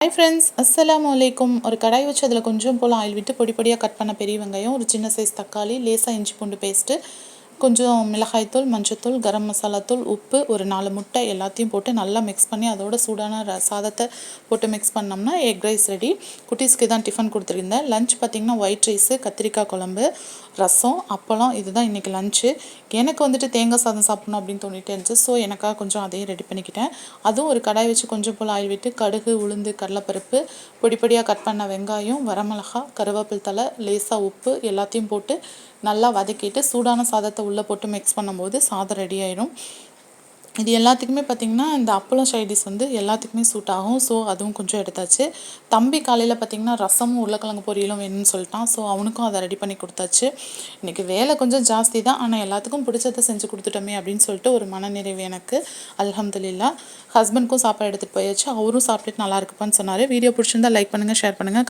Hi friends, அஸ்ஸலாமு அலைக்கும். ஒரு கடாய் வச்சு அதில் கொஞ்சம் போல் ஆயில் விட்டு பொடி பொடியாக கட் பண்ண பெரிய வெங்காயம், ஒரு சின்ன சைஸ் தக்காளி, லேசாக இஞ்சி பூண்டு பேஸ்ட்டு, கொஞ்சம் மிளகாய்த்தூள், மஞ்சத்தூள், கரம் மசாலா தூள், உப்பு, ஒரு 4 முட்டை எல்லாத்தையும் போட்டு நல்லா மிக்ஸ் பண்ணி அதோட சூடான சாதத்தை போட்டு மிக்ஸ் பண்ணோம்னா எக் ரைஸ் ரெடி. குட்டீஸ்க்கு தான் டிஃபன் கொடுத்துருந்தேன். லஞ்ச் பார்த்திங்கன்னா ஒயிட் ரைஸு, கத்திரிக்காய் குழம்பு, ரசம், அப்பளம். இதுதான் இன்றைக்கி லஞ்சு. எனக்கு வந்துட்டு தேங்காய் சாதம் சாப்பிட்ணும் அப்படின்னு தோணிட்டே இருந்துச்சு. ஸோ எனக்காக கொஞ்சம் அதையும் ரெடி பண்ணிக்கிட்டேன். அதுவும் ஒரு கடாய் வச்சு கொஞ்சம் போல் ஆயில் விட்டு கடுகு, உளுந்து, கடலைப்பருப்பு, பொடி பொடியாக கட் பண்ண வெங்காயம், வரமிளகா, கருவேப்பில் தழை, லேசாக உப்பு எல்லாத்தையும் போட்டு நல்லா வதக்கிட்டு சூடான சாதத்தை உள்ளே போட்டு மிக்ஸ் பண்ணும்போது சாதம் ரெடி ஆயிடும். இது எல்லாத்துக்குமே பார்த்திங்கன்னா இந்த அப்பளம் சைடிஸ் வந்து எல்லாத்துக்குமே சூட் ஆகும். ஸோ அதுவும் கொஞ்சம் எடுத்தாச்சு. தம்பி காலையில் பார்த்திங்கன்னா ரசமும் உருளைக்கிழங்கு பொரியலும் வேணும்னு சொல்லிட்டான். ஸோ அவனுக்கும் அதை ரெடி பண்ணி கொடுத்தாச்சு. இன்றைக்கி வேலை கொஞ்சம் ஜாஸ்தி தான், ஆனால் எல்லாத்துக்கும் பிடிச்சதை செஞ்சு கொடுத்துட்டோமே அப்படின்னு சொல்லிட்டு ஒரு மனநிறைவு எனக்கு. அல்ஹம்துலில்லாஹ். ஹஸ்பண்ட்க்கும் சாப்பாடு எடுத்துகிட்டு போயாச்சு. அவரும் சாப்பிட்டுட்டு நல்லா இருக்குப்பான்னு சொன்னார். வீடியோ பிடிச்சிருந்தா லைக் பண்ணுங்கள், ஷேர் பண்ணுங்கள்.